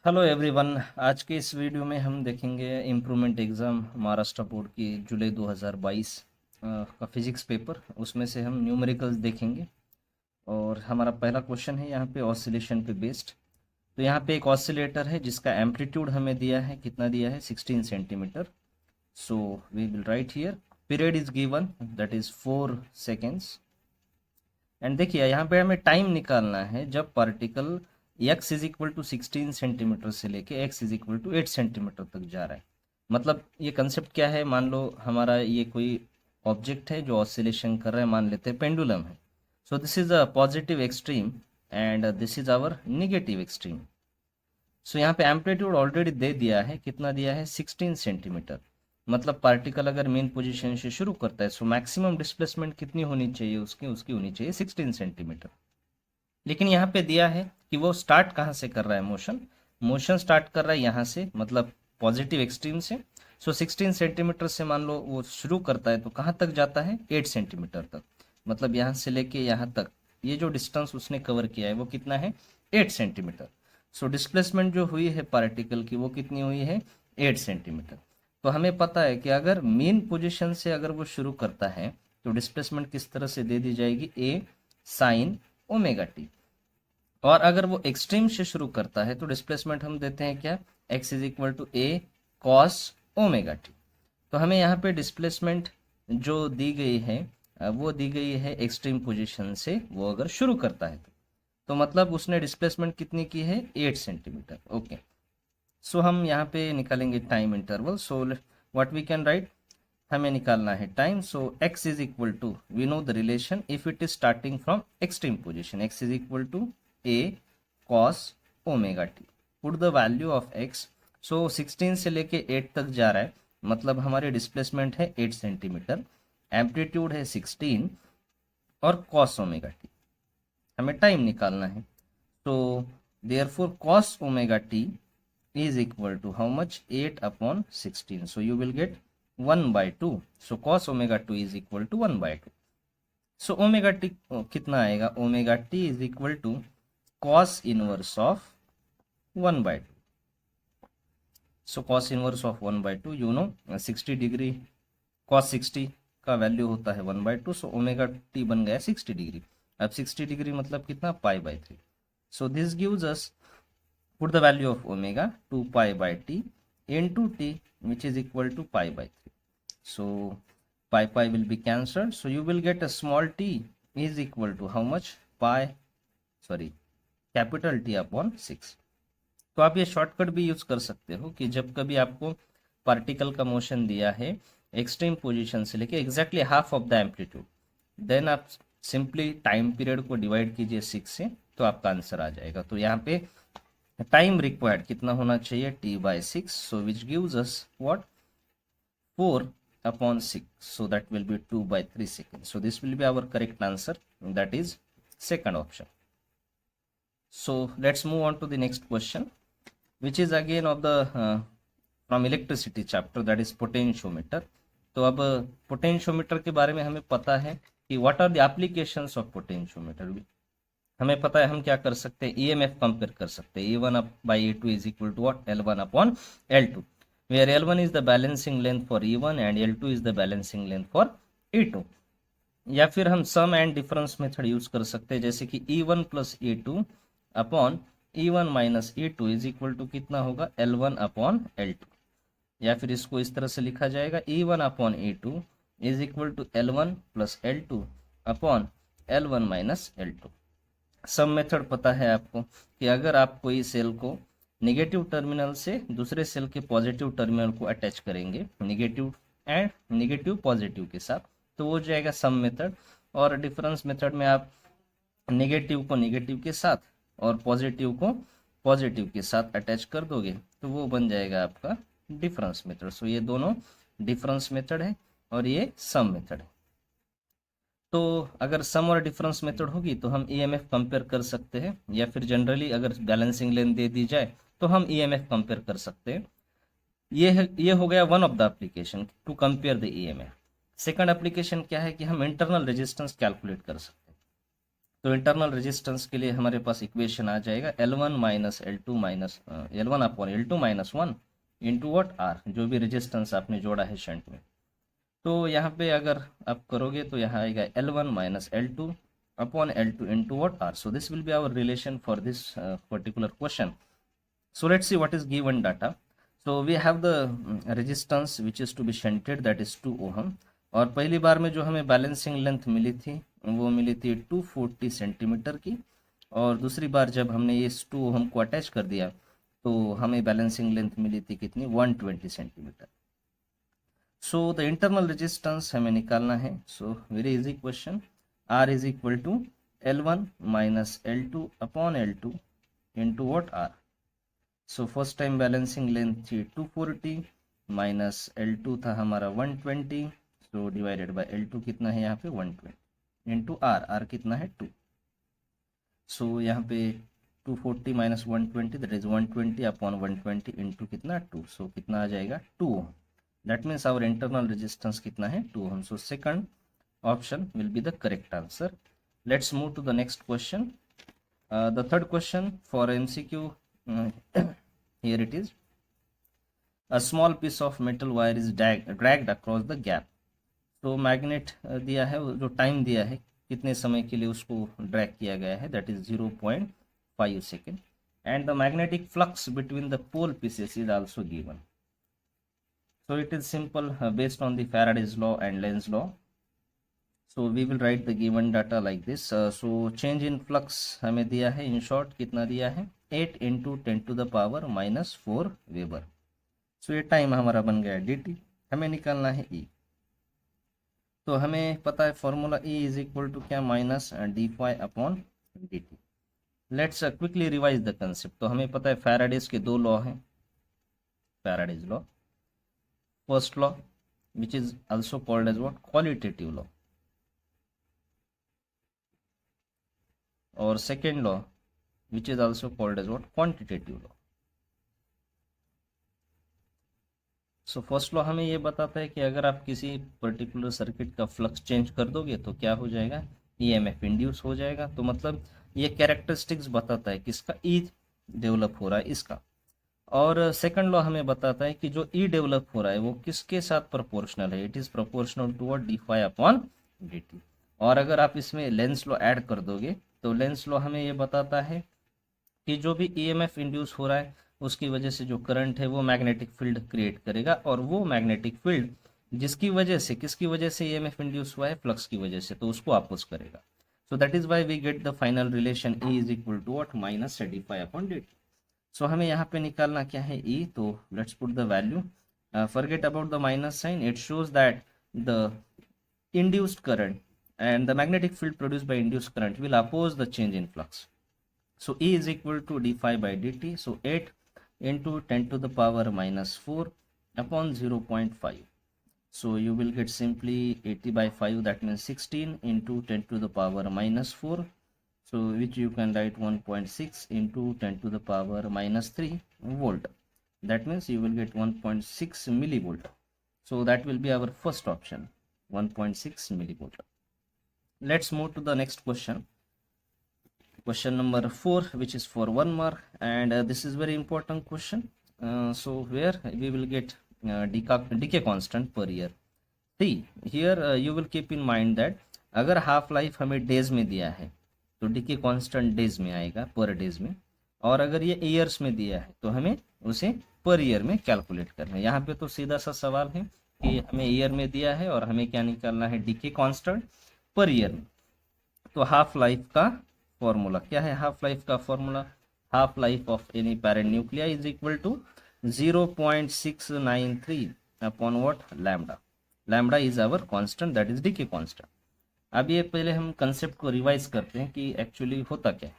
Hello everyone. आज के इस वीडियो में हम देखेंगे इम्प्रूवमेंट एग्ज़ाम महाराष्ट्र बोर्ड की जुलाई 2022 का फिजिक्स पेपर। उसमें से हम न्यूमेरिकल्स देखेंगे और हमारा पहला क्वेश्चन है यहाँ पे ऑसिलेशन पे बेस्ड। तो यहाँ पे एक ऑसिलेटर है जिसका एम्पलीट्यूड हमें दिया है, कितना दिया है, 16 centimetre. So we will write here period is given, that is 4 seconds. And देखिए यहाँ पे हमें टाइम निकालना है जब particle x is equal to 16 centimetre से लेके x is equal to 8 centimetre तक जा रहा है। मतलब ये कंसेप्ट क्या है, मान लो हमारा ये कोई ऑब्जेक्ट है जो ऑसिलेशन कर रहा है, मान लेते हैं पेंडुलम है। So this is a positive extreme and this is our negative extreme. So यहाँ पे एम्पलीट्यूड ऑलरेडी दे दिया है, कितना दिया है, 16 सेंटीमीटर। मतलब पार्टिकल अगर मेन पोजीशन से शुरू करता है सो मैक्सिमम डिस्प्लेसमेंट कितनी होनी चाहिए, उसकी उसकी होनी चाहिए 16 सेंटीमीटर। लेकिन यहाँ पे दिया है कि वो स्टार्ट कहाँ से कर रहा है, मोशन मोशन स्टार्ट कर रहा है यहाँ से, मतलब पॉजिटिव एक्सट्रीम से। सो 16 सेंटीमीटर से मान लो वो शुरू करता है तो कहाँ तक जाता है, 8 सेंटीमीटर तक। मतलब यहाँ से लेके यहाँ तक ये जो डिस्टेंस उसने कवर किया है वो कितना है, 8 सेंटीमीटर। सो डिस्प्लेसमेंट जो हुई है पार्टिकल की वो कितनी हुई है, 8 सेंटीमीटर। तो हमें पता है कि अगर मेन पोजीशन से अगर वो शुरू करता है तो डिस्प्लेसमेंट किस तरह से दे दी जाएगी, ए साइन ओमेगा टी। और अगर वो एक्सट्रीम से शुरू करता है तो डिस्प्लेसमेंट हम देते हैं क्या, x is equal to a cos omega t. तो हमें यहाँ पे डिस्प्लेसमेंट जो दी गई है वो दी गई है एक्सट्रीम पोजीशन से वो अगर शुरू करता है तो मतलब उसने डिस्प्लेसमेंट कितनी की है, 8 सेंटीमीटर। ओके, सो हम यहाँ पे निकालेंगे time interval. So what we can write, हमें निकालना है time. So x is equal to, we know the relation, if it is starting from extreme position, x is equal to a cos omega t. Put the value of x। So 16 से लेके 8 तक जा रहा है, मतलब हमारे displacement है 8 centimetre, amplitude है 16 और cos ओमेगा टी, हमें टाइम निकालना है। तो therefore cos omega T is equal to how much, 8 upon 16. So you will get 1 by 2. So cos omega 2 is equal to 1 by 2. So omega t कितना आएगा, omega t is equal to cos inverse of 1 by 2. So cos inverse of 1 by 2, you know 60 degree cos 60 का value होता है 1 by 2. So omega t बन गया 60 degree. अब 60 degree मतलब कितना, pi by 3. So this gives us, put the value of omega 2 pi by t into t, which is equal to pi by 3. So pi will be cancelled, so you will get a small t is equal to how much, capital T upon 6. तो आप ये shortcut भी use कर सकते हो कि जब कभी आपको पार्टिकल का मोशन दिया है एक्सट्रीम पोजीशन से लेके exactly half of the amplitude, then आप सिंपली टाइम पीरियड को डिवाइड कीजिए 6 से तो आपका आंसर आ जाएगा। तो यहाँ पे टाइम रिक्वायर्ड कितना होना चाहिए, t by 6. So which gives us what, 4 upon 6. So that will be 2 by 3 seconds. So this will be our correct answer, that is second option. So let's move on to the next question, which is again of the from electricity chapter, that is potentiometer. तो अब potentiometer के बारे में हमें पता है कि what are the applications of potentiometer. हमें पता है हम क्या कर सकते हैं, ईएमएफ कंपेयर कर सकते हैं, E1 up by E2 is equal to what, L1 upon L2, where L1 is the balancing length for E1 and L2 is the balancing length for E2। या फिर हम sum and difference method use कर सकते हैं, जैसे कि E1 plus E2 upon E1 minus E2 is equal to कितना होगा, L1 अपॉन L2। या फिर इसको इस तरह से लिखा जाएगा, E1 upon E2 is equal to L1 plus L2 upon L1 minus L2। सब मेथड पता है आपको कि अगर आप कोई सेल को नेगेटिव टर्मिनल से दूसरे सेल के पॉजिटिव टर्मिनल को अटैच करेंगे, नेगेटिव एंड नेगेटिव पॉजिटिव के साथ, तो वो जाएगा सम मेथड। और डिफरेंस मेथड में आप नेगेटिव को नेगेटिव के साथ और पॉजिटिव को पॉजिटिव के साथ अटैच कर दोगे तो वो बन जाएगा आपका डिफरेंस मेथड। सो ये दोनों डिफरेंस मेथड है और ये सम मेथड है। तो अगर सम और डिफरेंस मेथड होगी तो हम ईएमएफ कंपेयर कर सकते हैं, या फिर जनरली अगर बैलेंसिंग लेंथ दे दी जाए तो हम ईएमएफ कंपेयर कर सकते हैं। ये हो गया one of the application to compare the EMF. Second application क्या है कि हम इंटरनल रेजिस्टेंस कैलकुलेट कर सकते हैं। तो इंटरनल रेजिस्टेंस के लिए हमारे पास इक्वेशन आ जाएगा L1 minus L2 minus L1 upon L2 minus 1 into what R, जो भी रेजिस्टेंस आपने जोड़ा है शंट में। तो यहाँ पे अगर आप करोगे तो यहाँ आएगा L1 minus L2 upon L2 into what R. So this will be our relation for this particular question. So let's see what is given data. So we have the resistance which is to be shunted, that is 2 ohm। और पहली बार में जो हमें balancing length मिली थी वो मिली थी 240 centimetre की, और दूसरी बार जब हमने इस 2 ओहम को अटैच कर दिया तो हमें बैलेंसिंग लेंथ मिली थी कितनी, 120 centimetre. So the internal resistance हमें निकालना है। So very easy question. R is equal to L1 minus L2 upon L2 into what R। So first time balancing length थी 240 माइनस L2 था हमारा 120, सो डिवाइडेड बाय L2 कितना है यहाँ पे 120 इंटू R कितना है 2। सो यहाँ पे 240 minus 120 that is 120 upon 120 into कितना 2, सो कितना आ जाएगा 2 ohm. That means our internal resistance कितना है 2 ohm. So second option will be the correct answer. Let's move to the next question. The third question for MCQ, here it is, a small piece of metal wire is dragged across the gap। तो magnet दिया है, जो time दिया है कितने समय के लिए उसको ड्रैग किया गया है, that is 0.5 second, and the magnetic flux between the pole pieces is also given. So it is simple based on the Faraday's law and Lenz law. So we will write the given data like this. So change in flux हमें दिया है, in short कितना दिया है 8 into 10⁻⁻4 weber. सो ये time हमारा बन गया dt, हमें निकालना है E। तो हमें पता है formula E is equal to क्या, minus dy upon dt। Let's quickly revise the concept. तो हमें पता है फैराडेज के दो लॉ हैं, Faraday's law, first law which is also called as what, qualitative law, और second law which is also called as what, quantitative law। So first law हमें ये बताता है कि अगर आप किसी पर्टिकुलर सर्किट का फ्लक्स चेंज कर दोगे तो क्या हो जाएगा, EMF इंड्यूस हो जाएगा। तो मतलब ये कैरेक्टरिस्टिक्स बताता है किसका, E डेवलप हो रहा है इसका। और सेकंड लॉ हमें बताता है कि जो E डेवलप हो रहा है वो किसके साथ प्रोपोर्शनल है, it is proportional to what, dy upon dt। और अगर आप इसमें लेंस लॉ ऐड कर दोगे तो लेंस लॉ हमें ये बताता है कि जो भी EMF इंड्यूस हो रहा है उसकी वजह से जो करंट है वो मैग्नेटिक फील्ड क्रिएट करेगा, और वो मैग्नेटिक फील्ड जिसकी वजह से, किसकी वजह से EMF इंड्यूस हुआ है, फ्लक्स की वजह से, तो उसको अपोज करेगा। So that is why we get the final relation E is equal to what, minus dy upon dt। सो हमें यहाँ पे निकालना क्या है E, तो let's put the value, forget about the minus sign, it shows that the induced current and the magnetic field produced by induced current will oppose the change in flux। So E is equal to d phi by dt. So 8 into 10⁻⁻4 upon 0.5. So you will get simply 80/5, that means 16 into 10⁻⁻4. So which you can write 1.6 into 10⁻⁻3 volt. That means you will get 1.6 millivolt. So that will be our first option, 1.6 millivolt. Let's move to the next question. Question number 4, which is for 1 mark, and this is very important question. So where we will get decay constant per year। See here you will keep in mind that अगर half life हमें days में दिया है तो decay constant days में आएगा, पर days में, और अगर ये ईयर्स में दिया है तो हमें उसे पर ईयर में कैलकुलेट करना है। यहाँ पे तो सीधा सा सवाल है कि हमें ईयर में दिया है और हमें क्या निकालना है, डिके कांस्टेंट पर ईयर में। तो हाफ लाइफ का फॉर्मूला क्या है, हाफ लाइफ का formula, half life of any parent nuclei is equal to 0.693 upon what, lambda. Lambda is our constant, that is decay constant. अब ये पहले हम कंसेप्ट को रिवाइज करते हैं कि एक्चुअली होता क्या है।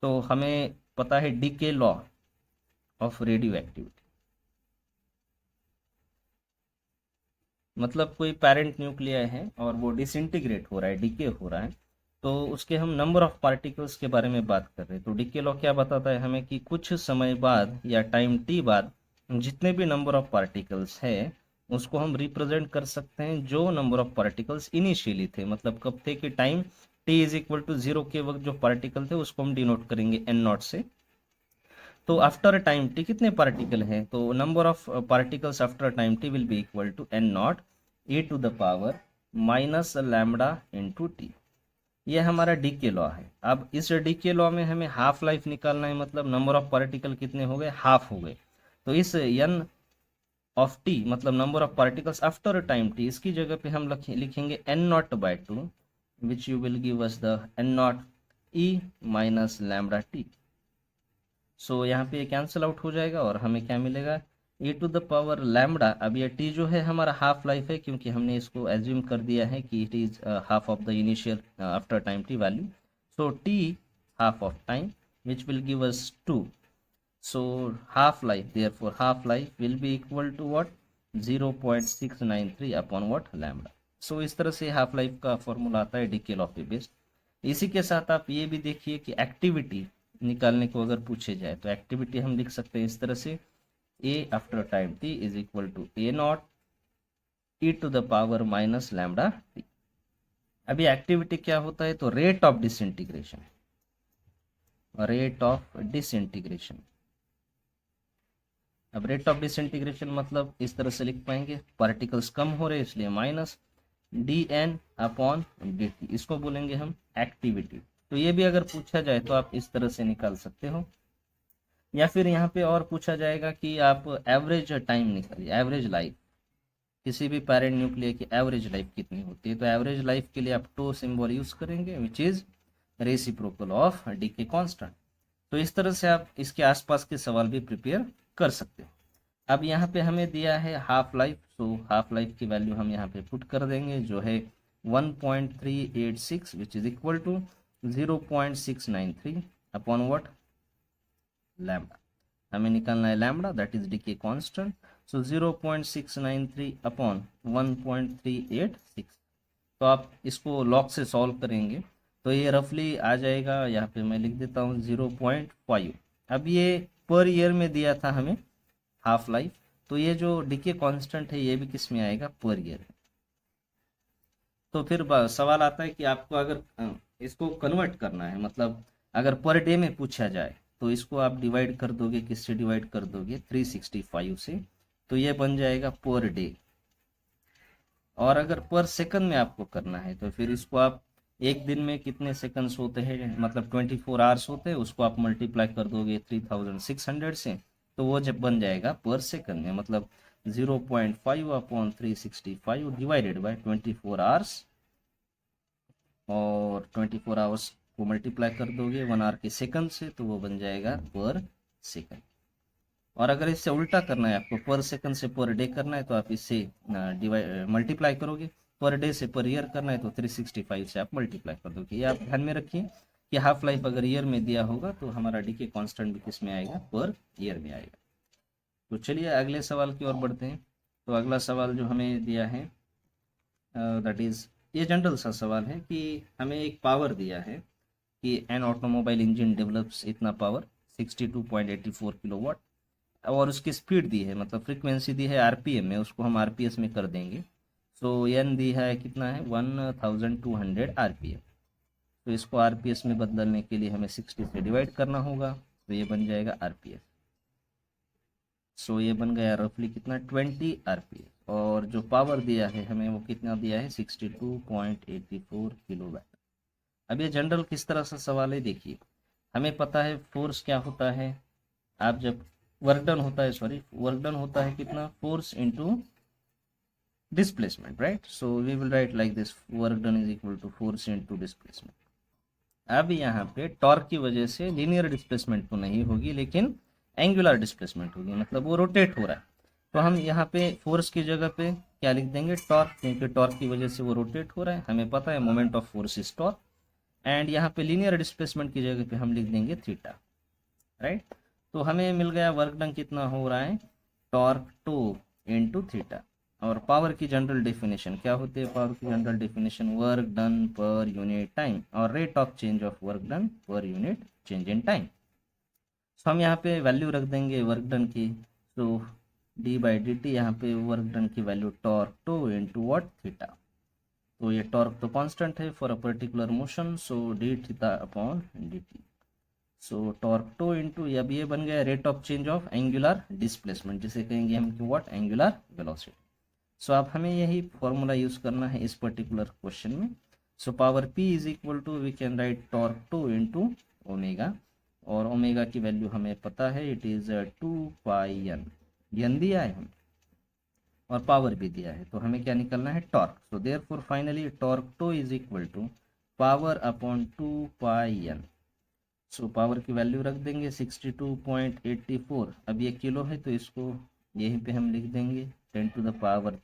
तो हमें पता है decay law of radio activity, मतलब कोई पैरेंट न्यूक्लिया है और वो डिसइंटीग्रेट हो रहा है, डिके हो रहा है, तो उसके हम नंबर ऑफ पार्टिकल्स के बारे में बात कर रहे हैं। तो डिके लॉ क्या बताता है हमें कि कुछ समय बाद या टाइम t बाद जितने भी नंबर ऑफ पार्टिकल्स है उसको हम रिप्रेजेंट कर सकते हैं जो नंबर ऑफ पार्टिकल्स इनिशियली थे, मतलब कब थे कि time T is equal to 0 के वक्त जो पार्टिकल थे उसको हम डिनोट करेंगे एन नॉट से। तो आफ्टर टाइम टी कितने पार्टिकल हैं, तो number of particles after time T will be equal to N naught e to the power minus lambda into T. ये हमारा डी के लॉ है। अब इस डी के लॉ में हमें हाफ लाइफ निकालना है, मतलब नंबर ऑफ पार्टिकल कितने हो गए, हाफ हो गए। तो इस एन ऑफ टी मतलब number of particles after time T, इसकी जगह पे हम लिखेंगे N not by two, which you will give us the N not E minus lambda T. So यहाँ पे कैंसिल आउट हो जाएगा और हमें क्या मिलेगा, ए टू द पावर लैम्बडा। अब ये टी जो है हमारा हाफ लाइफ है, क्योंकि हमने इसको एज्यूम कर दिया है कि it is half of the initial after time T value. So T half of time which will give us 2। so half life, therefore half life will be equal to what, 0.693 upon what, lambda। so इस तरह से half life का formula आता है D law पे based. इसी के साथ आप ये भी देखिए कि एक्टिविटी निकालने को अगर पूछे जाए तो एक्टिविटी हम लिख सकते हैं इस तरह से, A after time T is equal to A not E to the power minus lambda T. अभी एक्टिविटी क्या होता है, तो rate of disintegration, rate of disintegration. अब रेट ऑफ डिसइंटीग्रेशन मतलब इस तरह से लिख पाएंगे, पार्टिकल्स कम हो रहे इसलिए minus D N upon D T, इसको बोलेंगे हम एक्टिविटी। तो ये भी अगर पूछा जाए तो आप इस तरह से निकाल सकते हो, या फिर यहाँ पे और पूछा जाएगा कि आप एवरेज टाइम निकालिए, एवरेज लाइफ, किसी भी पैरेंट न्यूक्लियर की एवरेज लाइफ कितनी होती है। तो एवरेज लाइफ के लिए आप टो सिंबल यूज करेंगे which is reciprocal of D के कॉन्स्टेंट। तो इस तरह से आप इसके आसपास के सवाल भी प्रिपेयर कर सकते हो। अब यहाँ पे हमें दिया है half life, so half life की वैल्यू हम यहाँ पे पुट कर देंगे जो है 1.386 which is equal to 0.693 upon what, lambda. हमें निकालना है lambda, that is decay constant. So 0.693 upon 1.386। तो आप इसको लॉग से सॉल्व करेंगे तो ये रफली आ जाएगा, यहाँ पे मैं लिख देता हूँ 0.5। अब ये पर ईयर में दिया था हमें हाफ लाइफ, तो ये जो डीके कांस्टेंट है ये भी किस में आएगा, पर ईयर है। तो फिर सवाल आता है कि आपको अगर इसको कन्वर्ट करना है, मतलब अगर पर डे में पूछा जाए तो इसको आप डिवाइड कर दोगे, किससे डिवाइड कर दोगे, 365 से, तो ये बन जाएगा पर डे। और अगर पर सेकंड में आपको करना है तो फिर इसको आप एक दिन में कितने सेकंड्स होते हैं, मतलब 24 आवर्स होते हैं, उसको आप मल्टीप्लाई कर दोगे 3600 से, तो वो जब बन जाएगा पर सेकंड में, मतलब 0.5 अपॉन 365 डिवाइडेड बाय 24 आवर्स, और 24 आवर्स को मल्टीप्लाई कर दोगे 1 आवर के सेकंड से, तो वो बन जाएगा पर सेकंड। और अगर इससे उल्टा करना है आपको, पर सेकंड से पर डे करना है, तो आप इससे डिवाइड मल्टीप्लाई करोगे, पर डे से पर ईयर करना है तो 365 से आप मल्टीप्लाई कर दोगे। ये आप ध्यान में रखिए कि हाफ लाइफ अगर ईयर में दिया होगा तो हमारा डी के कॉन्स्टेंट भी किस में आएगा, पर ईयर में आएगा। तो चलिए अगले सवाल की ओर बढ़ते हैं। तो अगला सवाल जो हमें दिया है दैट इज, ये जनरल सा सवाल है कि हमें एक पावर दिया है कि एन ऑटोमोबाइल इंजन डेवलप्स इतना पावर 62.84 किलोवाट, और उसकी स्पीड दी है, मतलब फ्रीक्वेंसी दी है आरपीएम में, उसको हम आरपीएस में कर देंगे। सो एन दी है कितना है, 1200 आरपीएम। तो इसको आरपीएस में बदलने के लिए हमें 60 से डिवाइड करना होगा, तो ये बन जाएगा आरपीएस। सो ये बन गया रफली कितना, 20 आरपीएस। और जो पावर दिया है हमें वो कितना दिया है, 62.84 किलोवाट। अब ये जनरल किस तरह से सवाल है, देखिए हमें पता है फोर्स क्या होता है, आप जब वर्क डन होता है, सॉरी वर्क डन होता है कितना, force into displacement, right. So we will write like this, work done is equal to force into displacement. अब यहाँ पे टॉर्क की वजह से लीनियर डिस्प्लेसमेंट तो नहीं होगी, लेकिन एंगुलर डिस्प्लेसमेंट होगी, मतलब वो रोटेट हो रहा है। तो हम यहाँ पे फोर्स की जगह पे क्या लिख देंगे, टॉर्क, क्योंकि टॉर्क की वजह से वो रोटेट हो रहा है, हमें पता है moment of force is torque. And यहाँ पे लीनियर डिस्प्लेसमेंट की जगह पे हम लिख देंगे थीटा, राइट। तो हमें मिल गया वर्क डन कितना हो रहा है, टॉर्क 2 इंटू थीटा। और पावर की जनरल डेफिनेशन क्या होती है, पावर की general definition work done per unit time और rate of change of work done per unit change in time. तो हम यहाँ पे वैल्यू रख देंगे वर्क डन की, तो डी बाई डी टी, यहाँ पे वर्क डन की value torque 2 into what, theta. तो ये टॉर्क तो कांस्टेंट है for a particular motion, so D theta upon D T. So torque to into, अब ये बन गया rate of change of angular displacement, जिसे कहेंगे हम कि व्हाट, एंगुलर वेलोसिटी। सो अब हमें यही फॉर्मूला यूज करना है इस पर्टिकुलर क्वेश्चन में। So power p is equal to, we can write torque to into omega, और ओमेगा की वैल्यू हमें पता है, इट इज 2 पाई n दिया है हम, और पावर भी दिया है, तो हमें क्या निकलना है, torque. So therefore finally torque to is equal to power upon 2 pi n। So power की वैल्यू रख देंगे 62.84। अब ये किलो है तो इसको यहीं पे हम लिख देंगे 10⁻³ वाट,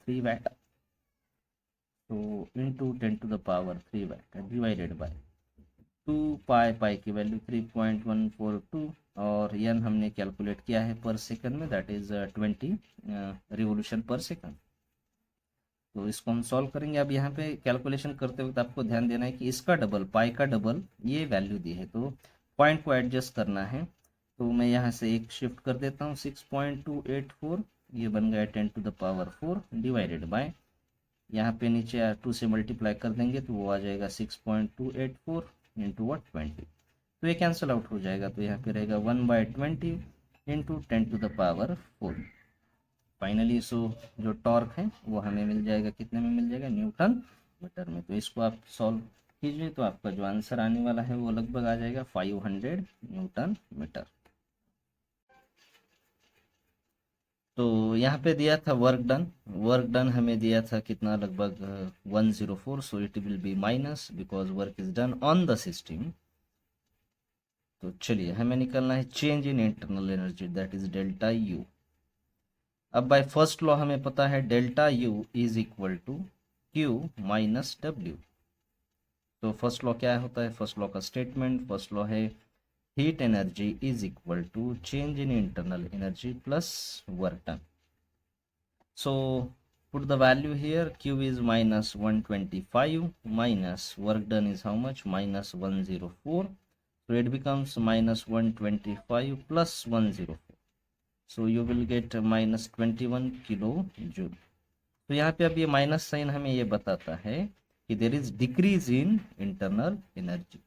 तो इंटू 10⁻³ वाट डिवाइडेड बाय 2 पाई की वैल्यू 3.142, और n हमने कैलकुलेट किया है पर सेकंड में, that is 20 revolution per second. तो इसको हम सॉल्व करेंगे। अब यहाँ पे कैलकुलेशन करते वक्त आपको ध्यान देना है कि इसका डबल, पाई का डबल ये वैल्यू दी है, तो पॉइंट को एडजस्ट करना है। तो मैं यहाँ से एक शिफ्ट कर देता हूँ, 6.284, ये बन गया 10⁻⁴ डिवाइडेड बाय, यहाँ पे नीचे 2 से मल्टीप्लाई कर देंगे तो वो आ जाएगा 6.284 इंटू 20, तो ये कैंसिल आउट हो जाएगा, तो यहाँ पे रहेगा 1/20 इंटू 10⁻⁴। फाइनली सो जो टॉर्क है वो हमें मिल जाएगा, कितने में मिल जाएगा, न्यूटन मीटर में। तो इसको आप सॉल्व कीजिए तो आपका जो आंसर आने वाला है वो लगभग आ जाएगा 500 न्यूटन मीटर। तो यहाँ पे दिया था वर्क डन हमें दिया था कितना, लगभग 104। So it will be minus because work is done on the system. तो चलिए हमें निकलना है change in internal energy, that is delta U. अब बाय फर्स्ट लॉ हमें पता है delta U is equal to Q minus W. तो फर्स्ट लॉ क्या होता है, फर्स्ट लॉ का स्टेटमेंट, फर्स्ट लॉ है heat energy is equal to change in internal energy plus work done. So put the value here, q is minus 125 minus work done is how much, minus 104. So it becomes minus 125 plus 104. So you will get minus 21 kilojoule. तो यहाँ पे अब ये minus sign हमें ये बताता है कि there is decrease in internal energy,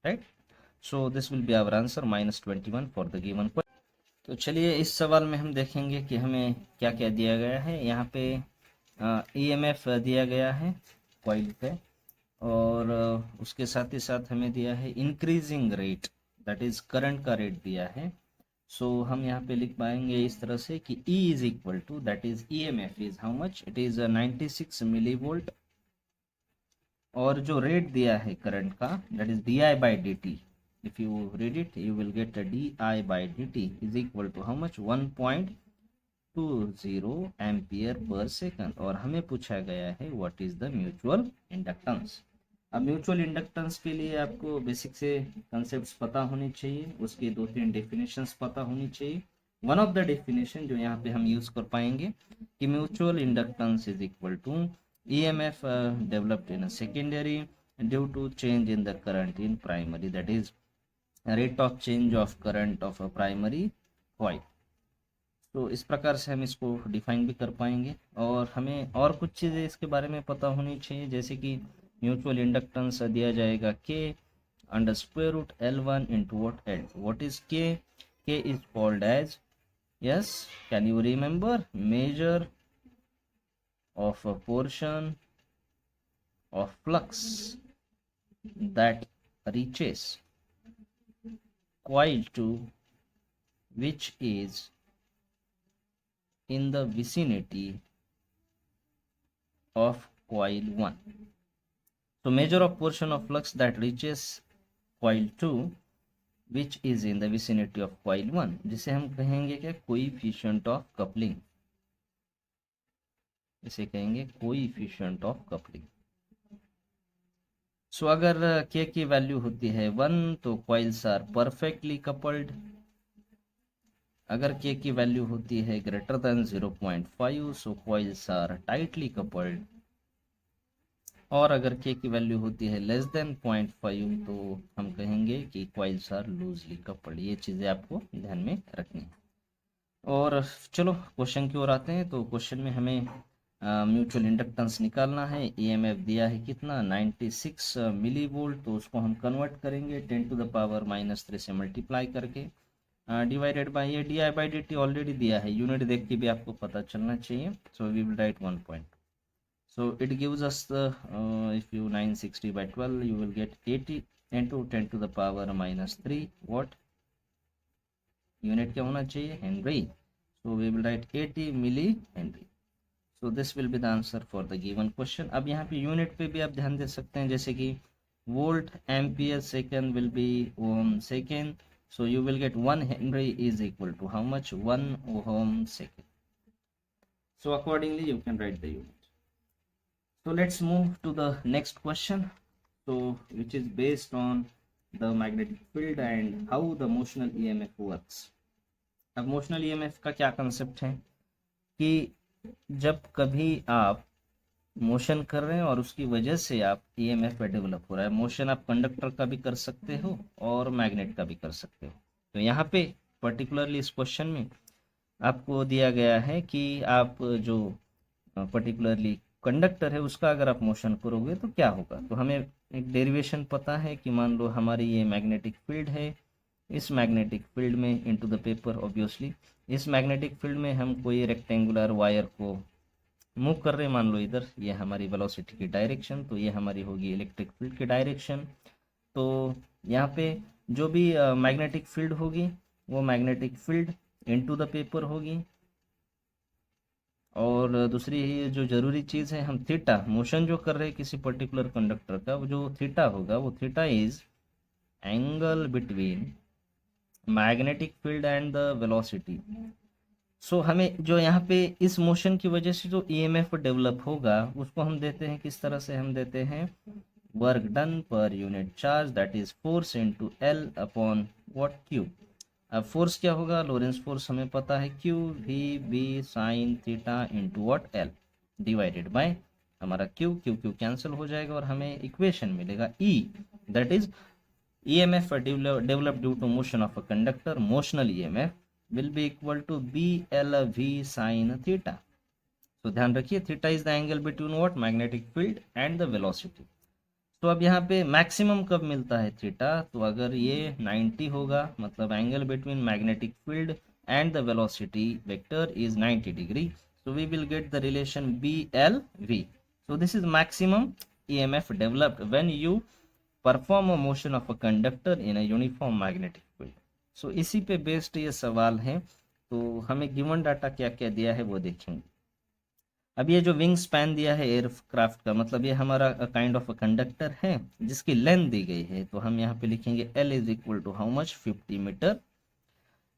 right. So this will be our answer, -21 for the given question. तो चलिए इस सवाल में हम देखेंगे कि हमें क्या क्या दिया गया है। यहाँ पे ईएमएफ दिया गया है कॉइल पे, और उसके साथ ही साथ हमें दिया है increasing rate, that is current का रेट दिया है। सो हम यहाँ पे लिख पाएंगे इस तरह से कि E is equal to, that is EMF is how much, it is 96 millivolt, और जो रेट दिया है करंट का, that is di/dt। if you read it you will get a di/dt is equal to how much, 1.20 ampere per second. और हमें पूछा गया है what is the mutual inductance. अब म्यूचुअल इंडक्टेंस के लिए आपको बेसिक से कंसेप्ट्स पता होने चाहिए, उसके 2-3 डेफिनेशंस पता होनी चाहिए। वन ऑफ द डेफिनेशन जो यहाँ पे हम यूज कर पाएंगे कि mutual inductance is equal to EMF developed in a secondary due to change in the current in primary, that is rate of change of current of a primary coil। तो इस प्रकार से हम इसको डिफाइन भी कर पाएंगे, और हमें और कुछ चीज़ें इसके बारे में पता होनी चाहिए, जैसे कि म्यूचुअल इंडक्टेंस दिया जाएगा K under square root L1 into what L। What is K? K is called as, yes can you remember, measure of a portion of flux that reaches coil 2 which is in the vicinity of coil 1। So measure of portion of flux that reaches coil 2 which is in the vicinity of coil 1, जिसे हम कहेंगे क्या, coefficient of coupling, इसे कहेंगे coefficient of coupling. सो अगर K की वैल्यू होती है 1 तो कॉइल्स आर परफेक्टली कपल्ड। अगर K की वैल्यू होती है greater than 0.5 so coils are tightly coupled, और अगर K की वैल्यू होती है लेस देन 0.5 तो हम कहेंगे कि कॉइल्स आर लूजली कपल्ड। ये चीज़ें आपको ध्यान में रखनी है। और चलो क्वेश्चन की ओर आते हैं। तो क्वेश्चन में हमें म्यूचुअल इंडक्टेंस निकालना है। ईएमएफ दिया है कितना 96 मिली वोल्ट, तो उसको हम कन्वर्ट करेंगे 10⁻³ से मल्टीप्लाई करके, डिवाइडेड बाय ये D I by D T already दिया है, यूनिट देख के भी आपको पता चलना चाहिए। So we will write 1 point. So it gives us the if you 960 by 12 you will get 80 into 10⁻³ what unit क्या होना चाहिए Henry, so we will write 80 milli Henry। so this will be the answer for the given question। अब यहाँ पे unit पे भी आप ध्यान दे सकते हैं, जैसे कि volt ampere second will be ohm second, so you will get 1 Henry is equal to how much 1 ohm second। so accordingly you can write the unit। So let's move to the next question, so which is based on the magnetic field and how the motional EMF works। अब motional EMF का क्या concept है कि जब कभी आप motion कर रहे हैं और उसकी वजह से आप EMF पे डेवलप हो रहा है। मोशन आप कंडक्टर का भी कर सकते हो और मैग्नेट का भी कर सकते हो। तो यहाँ पे पर्टिकुलरली इस क्वेश्चन में आपको दिया गया है कि आप जो पर्टिकुलरली कंडक्टर है उसका अगर आप मोशन करोगे तो क्या होगा। तो हमें एक डेरिवेशन पता है कि मान लो हमारी ये मैग्नेटिक फील्ड है, इस मैग्नेटिक फील्ड में इनटू द पेपर ऑब्वियसली इस मैग्नेटिक फील्ड में हम कोई रेक्टेंगुलर वायर को मूव कर रहे हैं, मान लो इधर ये हमारी वेलोसिटी की डायरेक्शन, तो ये हमारी होगी इलेक्ट्रिक फील्ड की डायरेक्शन। तो यहाँ पे जो भी मैग्नेटिक फील्ड होगी वो magnetic field into the paper होगी। और दूसरी जो ज़रूरी चीज़ है, हम थीटा मोशन जो कर रहे हैं किसी पर्टिकुलर कंडक्टर का, वो जो थीटा होगा वो theta is angle between magnetic field and the velocity. So हमें जो यहाँ पे इस मोशन की वजह से जो ईएमएफ डेवलप होगा उसको हम देते हैं किस तरह से, हम देते हैं work done per unit charge that is force into L upon what Q. अब फोर्स क्या होगा, लोरेंस फोर्स हमें पता है Q V B sine theta into what L divided by हमारा क्यू क्यू कैंसिल हो जाएगा और हमें इक्वेशन मिलेगा E that is EMF developed due to motion of a conductor, motional EMF will be equal to BLV sin theta। तो ध्यान रखिए theta is the angle between what magnetic field and the velocity. तो अब यहाँ पे maximum कब मिलता है थीटा, तो अगर ये 90 होगा मतलब angle between magnetic field and the velocity vector is 90 degree, so we will get the relation BLV। so this is maximum EMF developed when you perform a motion of a conductor in a uniform magnetic field. So इसी पे based ये सवाल है। तो हमें given data क्या क्या दिया है वो देखेंगे। अब ये जो विंग स्पैन दिया है एयरक्राफ्ट का, मतलब ये हमारा काइंड ऑफ अ कंडक्टर है जिसकी लेंथ दी गई है, तो हम यहाँ पे लिखेंगे L is equal to how much 50 metre.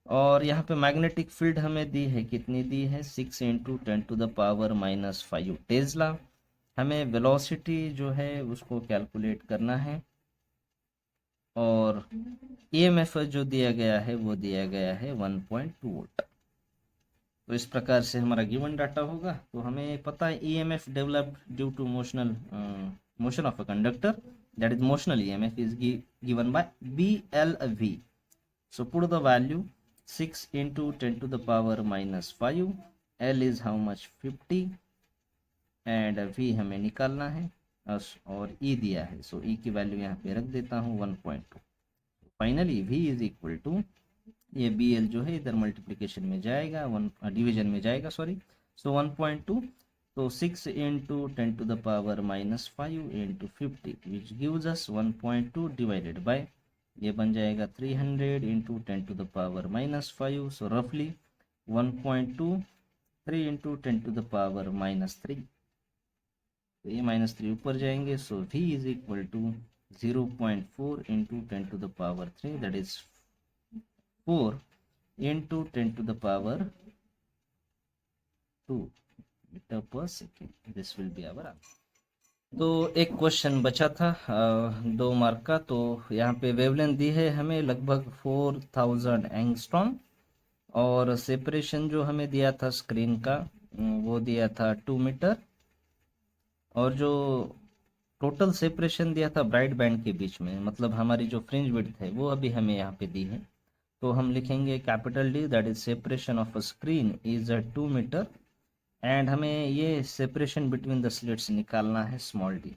और यहाँ पे मैग्नेटिक फील्ड हमें दी है, कितनी दी है 6 इंटू 10⁻⁻5 टेस्ला। हमें वेलोसिटी जो है उसको कैलकुलेट करना है और EMF जो दिया गया है वो दिया गया है 1.2 वोल्ट। तो इस प्रकार से हमारा गिवन डाटा होगा। तो हमें पता है EMF developed due to motion of a conductor that is motional EMF is given by BLV। So put the value 6 into 10⁻⁻5 L is how much 50 and V हमें निकालना है और E दिया है, सो E की वैल्यू यहाँ पे रख देता हूँ 1.2। Finally V is equal to ये BL जो है इधर मल्टीप्लिकेशन में जाएगा, डिवीजन में जाएगा सॉरी, सो 1.2 तो 6 into 10⁻⁻5 into 50 which gives us 1.2 divided by ये बन जाएगा 300 इंटू 10⁻⁻5, सो रफली 1.2 3 इंटू 10⁻⁻3, तो ये -3 ऊपर जाएंगे, so V is equal to 0.4 into 10⁻3 that is 4 into 10⁻2 metre per second. This will be our answer. तो एक क्वेश्चन बचा था 2 मार्क का। तो यहाँ पे वेवलेंथ दी है हमें लगभग 4000 एंगस्ट्रॉम और सेपरेशन जो हमें दिया था स्क्रीन का वो दिया था 2 मीटर और जो टोटल सेपरेशन दिया था ब्राइट बैंड के बीच में, मतलब हमारी जो फ्रिंज विड्थ है वो अभी हमें यहाँ पे दी है। तो हम लिखेंगे capital D that is separation of a screen is 2 metre and हमें ये सेपरेशन बिटवीन द स्लिट्स निकालना है स्मॉल डी।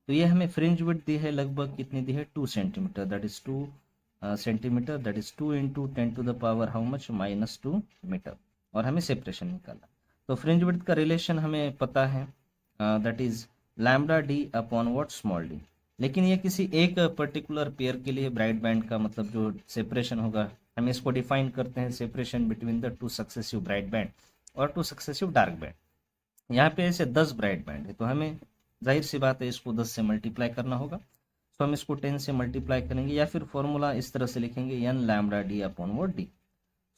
तो ये हमें फ्रिंज विड्थ दी है, लगभग कितनी दी है 2 centimetre, that is 2 centimetre, that is 2 into 10⁻⁻, how much, -2 metre. और हमें सेपरेशन निकालना। तो फ्रिंज विड्थ का रिलेशन हमें पता है, that is lambda D upon what, small D. लेकिन ये किसी एक पर्टिकुलर पेयर के लिए ब्राइट बैंड का मतलब जो सेपरेशन होगा, हम इसको डिफाइन करते हैं separation between the 2 successive bright band और 2 सक्सेसिव डार्क बैंड। यहाँ पे ऐसे 10 ब्राइट बैंड है, तो हमें जाहिर सी बात है इसको 10 से मल्टीप्लाई करना होगा। तो हम इसको 10 से मल्टीप्लाई करेंगे, या फिर फॉर्मूला इस तरह से लिखेंगे n लैम्डा डी अपॉन वो डी।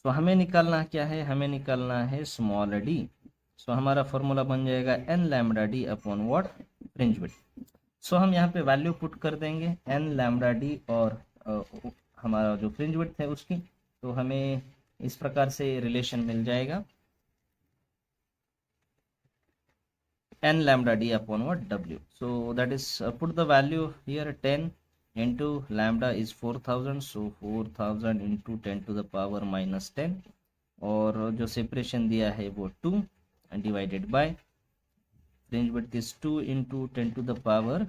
सो हमें निकालना क्या है, हमें निकालना है स्मॉल डी। सो हमारा फॉर्मूला बन जाएगा n lambda D upon what, fringe width. So हम यहाँ पे वैल्यू पुट कर देंगे n लैम्डा डी और हमारा जो फ्रिंज विड्थ है उसकी। तो हमें इस प्रकार से रिलेशन मिल जाएगा n lambda d upon what, w. So that is put the value here, 10 into lambda is 4000, so 4000 into 10 to the power minus 10, और जो सेपरेशन दिया है वो 2 divided by fringe width is 2 into 10 to the power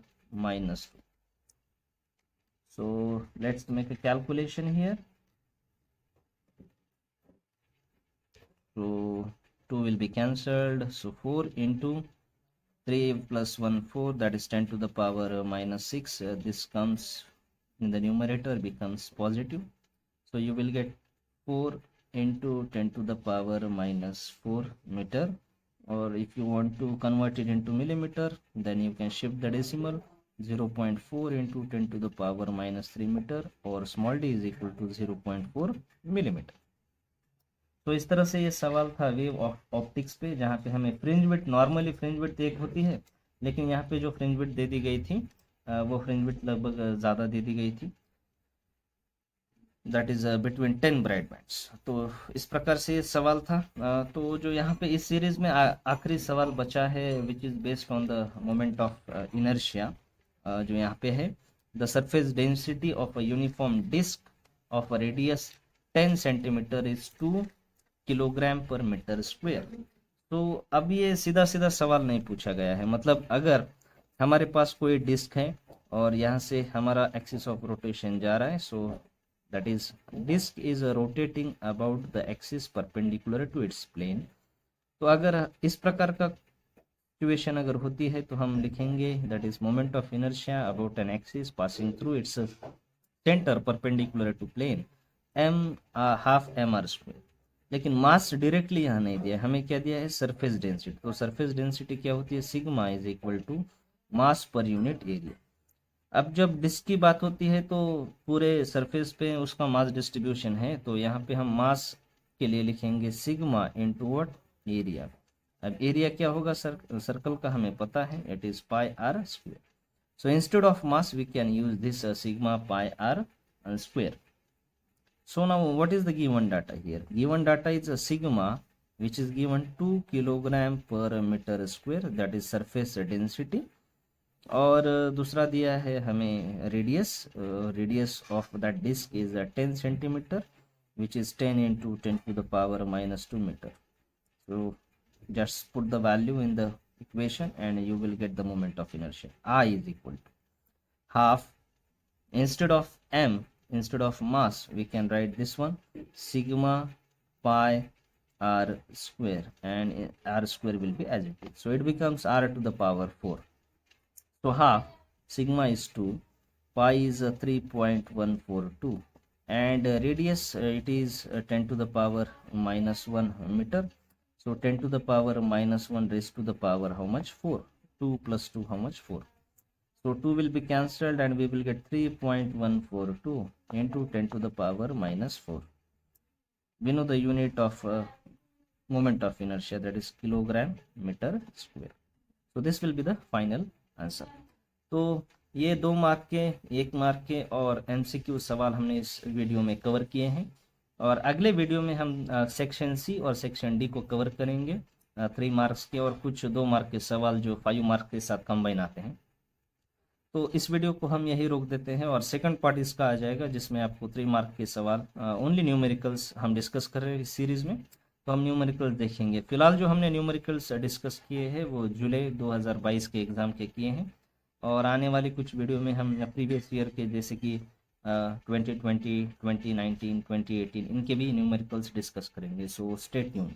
minus 2. So let's make a calculation here. So 2 will be cancelled, so 4 into 3 plus 1 4, that is 10 to the power minus 6. This comes in the numerator, becomes positive. So you will get 4 into 10 to the power minus 4 meter, or if you want to convert it into millimeter, then you can shift the decimal, 0.4 into 10 to the power minus 3 meter, or small d is equal to 0.4 millimeter. तो इस तरह से ये सवाल था wave optics पे, जहाँ पे हमें fringe width, normally fringe width एक होती है, लेकिन यहाँ पे जो फ्रिंज विड्थ दे दी गई थी वो फ्रिंज विड्थ लगभग ज़्यादा दे दी गई थी, that is between 10 bright bands. तो इस प्रकार से ये सवाल था। तो जो यहाँ पे इस सीरीज में आखिरी सवाल बचा है, which is based on the moment of inertia, जो यहाँ पे है, the surface density of a uniform disc of a radius 10 centimetre is 2 kilogram per metre square. तो अब ये सीधा सीधा सवाल नहीं पूछा गया है, मतलब अगर हमारे पास कोई डिस्क है और यहाँ से हमारा एक्सिस ऑफ रोटेशन जा रहा है, so that is disc is rotating about the axis perpendicular to its plane. तो अगर इस प्रकार का सिचुएशन अगर होती है तो हम लिखेंगे that is moment of inertia about an axis passing through its centre perpendicular to plane, m half mr square. लेकिन मास डायरेक्टली यहाँ नहीं दिया, हमें क्या दिया है, सरफेस डेंसिटी। तो सरफेस डेंसिटी क्या होती है, sigma is equal to mass per unit area. अब जब डिस्क की बात होती है तो पूरे सरफेस पे उसका मास डिस्ट्रीब्यूशन है, तो यहाँ पे हम मास के लिए लिखेंगे सिग्मा इंटू व्हाट, एरिया। अब एरिया क्या होगा, सर्कल का हमें पता है, it is pi R square. So instead of mass we can use this sigma pi R square. So now what is the given data here? Given data is a sigma which is given 2 kilogram per meter square, that is surface density. और दूसरा दिया है हमें radius of that disc is 10 centimetre which is 10 into 10 to the power minus 2 meter. So just put the value in the equation and you will get the moment of inertia. I is equal to half, instead of mass we can write this one, sigma pi r square, and r square will be as it is, so it becomes r to the power 4. So half sigma is 2, pi is 3.142, and radius it is 10 to the power minus 1 meter. So 10 to the power minus 1 raised to the power how much, 4. 2 plus 2 how much, 4. So 2 will be cancelled and we will get 3.142 into 10 to the power minus 4. We know the unit of moment of inertia, that is kilogram meter square. So this will be the final answer. तो ये 2 mark के, 1 mark के और MCQ सवाल हमने इस video में cover किए हैं, और अगले वीडियो में हम सेक्शन सी और सेक्शन डी को कवर करेंगे, 3 मार्क्स के, और कुछ 2 मार्क के सवाल जो 5 मार्क के साथ कंबाइन आते हैं। तो इस वीडियो को हम यही रोक देते हैं, और सेकंड पार्ट इसका आ जाएगा जिसमें आपको 3 मार्क के सवाल ओनली न्यूमेरिकल्स हम डिस्कस कर रहे हैं इस सीरीज़ में। तो हम न्यूमेरिकल्स देखेंगे। फिलहाल जो हमने न्यूमेरिकल्स डिस्कस किए हैं वो जुलाई 2022 के एग्ज़ाम के किए हैं, और आने वाली कुछ वीडियो में हम प्रीवियस ईयर के जैसे कि 2020, 2019, 2018 इनके भी न्यूमेरिकल्स डिस्कस करेंगे। So stay tune.